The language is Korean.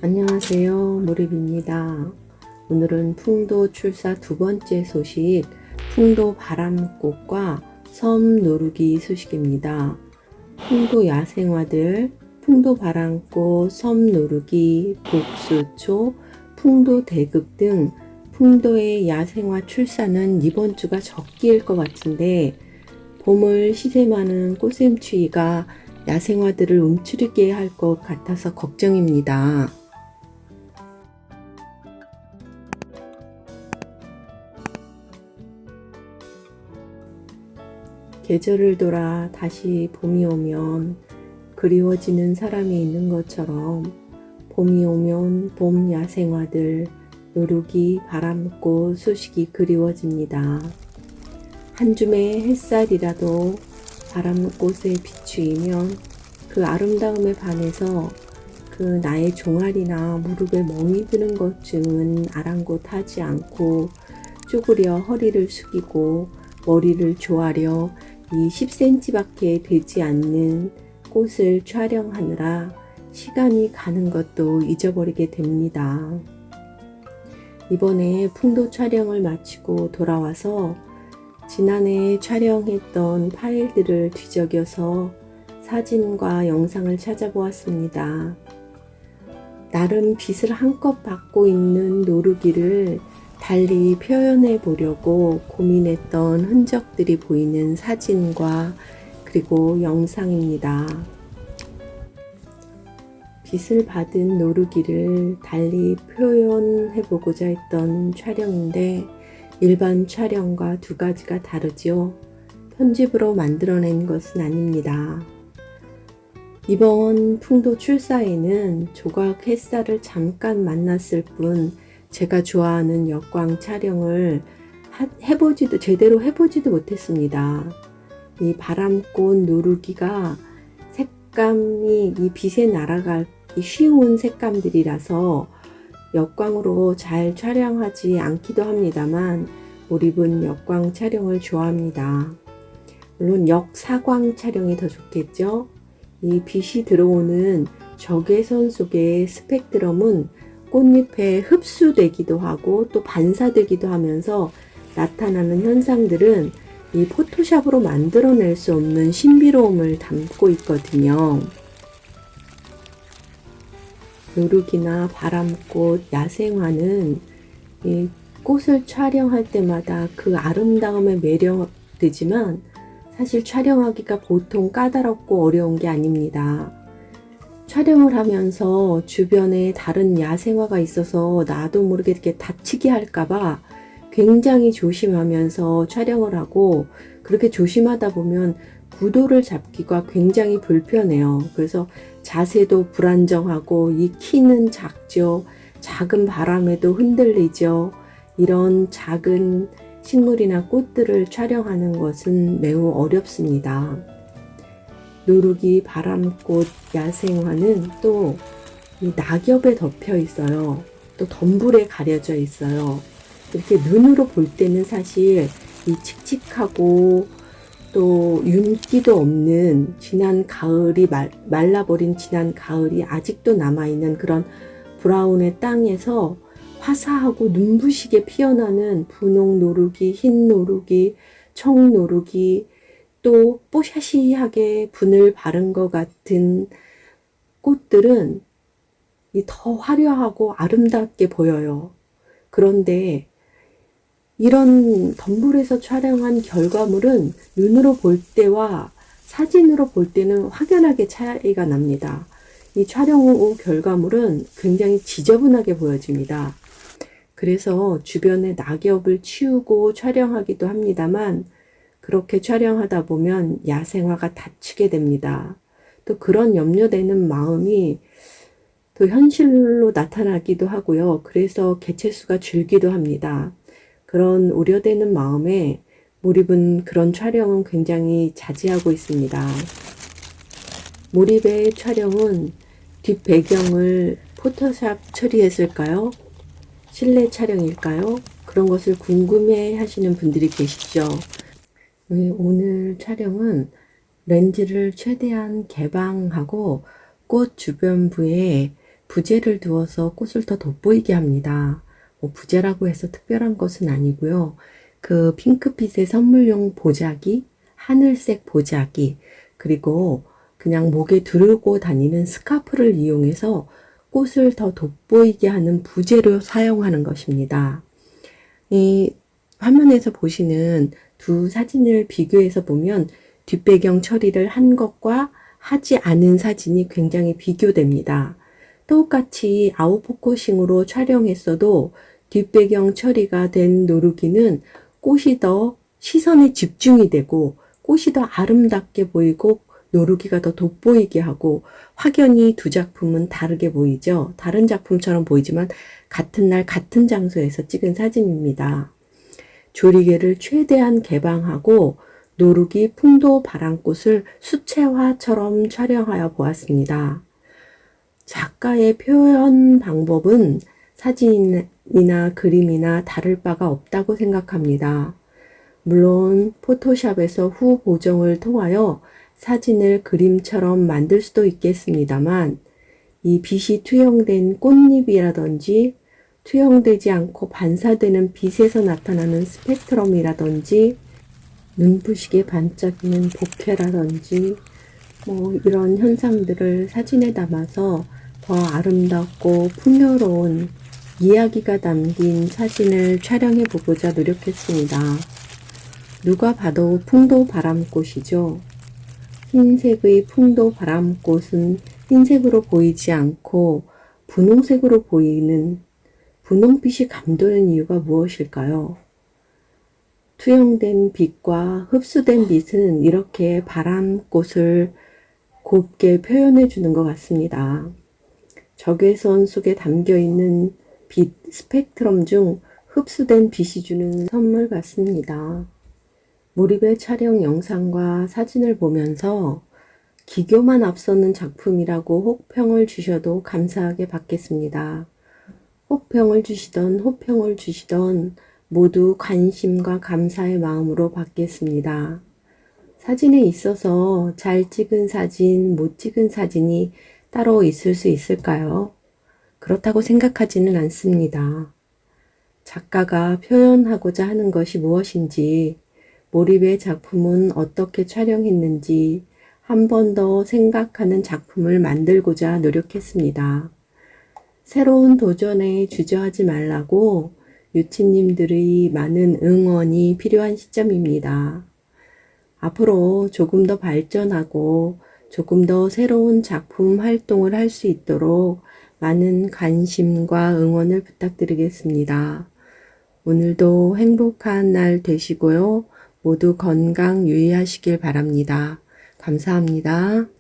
안녕하세요. 몰입입니다. 오늘은 풍도 출사 두 번째 소식, 풍도 바람꽃과 섬 노루기 소식입니다. 풍도 야생화들, 풍도 바람꽃, 섬 노루기, 복수초, 풍도 대극 등 풍도의 야생화 출사는 이번 주가 적기일 것 같은데 봄을 시샘하는 꽃샘추위가 야생화들을 움츠리게 할 것 같아서 걱정입니다. 계절을 돌아 다시 봄이 오면 그리워지는 사람이 있는 것처럼 봄이 오면 봄 야생화들, 노루기, 바람꽃, 소식이 그리워집니다. 한 줌의 햇살이라도 바람꽃에 비추이면 그 아름다움에 반해서 그 나의 종아리나 무릎에 멍이 드는 것쯤은 아랑곳하지 않고 쪼그려 허리를 숙이고 머리를 조아려 이 10cm밖에 되지 않는 꽃을 촬영하느라 시간이 가는 것도 잊어버리게 됩니다. 이번에 풍도 촬영을 마치고 돌아와서 지난해 촬영했던 파일들을 뒤적여서 사진과 영상을 찾아보았습니다. 나름 빛을 한껏 받고 있는 노루기를 달리 표현해 보려고 고민했던 흔적들이 보이는 사진과 그리고 영상입니다. 빛을 받은 노루기를 달리 표현해 보고자 했던 촬영인데 일반 촬영과 두 가지가 다르죠. 편집으로 만들어낸 것은 아닙니다. 이번 풍도 출사에는 조각 햇살을 잠깐 만났을 뿐 제가 좋아하는 역광 촬영을 제대로 해보지도 못했습니다. 이 바람꽃 노루기가 색감이 이 빛에 날아가기 쉬운 색감들이라서 역광으로 잘 촬영하지 않기도 합니다만 몰입은 역광 촬영을 좋아합니다. 물론 역사광 촬영이 더 좋겠죠. 이 빛이 들어오는 적외선 속의 스펙트럼은 꽃잎에 흡수되기도 하고 또 반사되기도 하면서 나타나는 현상들은 이 포토샵으로 만들어낼 수 없는 신비로움을 담고 있거든요. 노루기나 바람꽃, 야생화는 이 꽃을 촬영할 때마다 그 아름다움에 매료되지만 사실 촬영하기가 보통 까다롭고 어려운 게 아닙니다. 촬영을 하면서 주변에 다른 야생화가 있어서 나도 모르게 이렇게 다치게 할까봐 굉장히 조심하면서 촬영을 하고 그렇게 조심하다 보면 구도를 잡기가 굉장히 불편해요. 그래서 자세도 불안정하고 이 키는 작죠. 작은 바람에도 흔들리죠. 이런 작은 식물이나 꽃들을 촬영하는 것은 매우 어렵습니다. 노루기, 바람꽃, 야생화는 또 이 낙엽에 덮여 있어요. 또 덤불에 가려져 있어요. 이렇게 눈으로 볼 때는 사실 이 칙칙하고 또 윤기도 없는 지난 가을이 말라버린 지난 가을이 아직도 남아있는 그런 브라운의 땅에서 화사하고 눈부시게 피어나는 분홍 노루기, 흰 노루기, 청 노루기, 또 뽀샤시하게 분을 바른 것 같은 꽃들은 더 화려하고 아름답게 보여요. 그런데 이런 덤불에서 촬영한 결과물은 눈으로 볼 때와 사진으로 볼 때는 확연하게 차이가 납니다. 이 촬영 후 결과물은 굉장히 지저분하게 보여집니다. 그래서 주변에 낙엽을 치우고 촬영하기도 합니다만 그렇게 촬영하다 보면 야생화가 다치게 됩니다. 또 그런 염려되는 마음이 또 현실로 나타나기도 하고요. 그래서 개체수가 줄기도 합니다. 그런 우려되는 마음에 몰입은 그런 촬영은 굉장히 자제하고 있습니다. 몰입의 촬영은 뒷 배경을 포토샵 처리했을까요? 실내 촬영일까요? 그런 것을 궁금해 하시는 분들이 계시죠. 오늘 촬영은 렌즈를 최대한 개방하고 꽃 주변부에 부재를 두어서 꽃을 더 돋보이게 합니다. 뭐 부재라고 해서 특별한 것은 아니고요. 그 핑크빛의 선물용 보자기, 하늘색 보자기, 그리고 그냥 목에 두르고 다니는 스카프를 이용해서 꽃을 더 돋보이게 하는 부재로 사용하는 것입니다. 이 화면에서 보시는 두 사진을 비교해서 보면 뒷배경 처리를 한 것과 하지 않은 사진이 굉장히 비교됩니다. 똑같이 아웃포커싱으로 촬영했어도 뒷배경 처리가 된 노루기는 꽃이 더 시선에 집중이 되고 꽃이 더 아름답게 보이고 노루기가 더 돋보이게 하고 확연히 두 작품은 다르게 보이죠. 다른 작품처럼 보이지만 같은 날 같은 장소에서 찍은 사진입니다. 조리개를 최대한 개방하고 노루기 풍도 바람꽃을 수채화처럼 촬영하여 보았습니다. 작가의 표현 방법은 사진이나 그림이나 다를 바가 없다고 생각합니다. 물론 포토샵에서 후 보정을 통하여 사진을 그림처럼 만들 수도 있겠습니다만 이 빛이 투영된 꽃잎이라든지 투영되지 않고 반사되는 빛에서 나타나는 스펙트럼이라든지 눈부시게 반짝이는 보케라든지 뭐 이런 현상들을 사진에 담아서 더 아름답고 풍요로운 이야기가 담긴 사진을 촬영해 보고자 노력했습니다. 누가 봐도 풍도 바람꽃이죠. 흰색의 풍도 바람꽃은 흰색으로 보이지 않고 분홍색으로 보이는 분홍빛이 감도는 이유가 무엇일까요? 투영된 빛과 흡수된 빛은 이렇게 바람꽃을 곱게 표현해 주는 것 같습니다. 적외선 속에 담겨 있는 빛 스펙트럼 중 흡수된 빛이 주는 선물 같습니다. 몰입의 촬영 영상과 사진을 보면서 기교만 앞서는 작품이라고 혹평을 주셔도 감사하게 받겠습니다. 혹평을 주시던 호평을 주시던 모두 관심과 감사의 마음으로 받겠습니다. 사진에 있어서 잘 찍은 사진, 못 찍은 사진이 따로 있을 수 있을까요? 그렇다고 생각하지는 않습니다. 작가가 표현하고자 하는 것이 무엇인지, 몰입의 작품은 어떻게 촬영했는지 한 번 더 생각하는 작품을 만들고자 노력했습니다. 새로운 도전에 주저하지 말라고 유치님들의 많은 응원이 필요한 시점입니다. 앞으로 조금 더 발전하고 조금 더 새로운 작품 활동을 할 수 있도록 많은 관심과 응원을 부탁드리겠습니다. 오늘도 행복한 날 되시고요. 모두 건강 유의하시길 바랍니다. 감사합니다.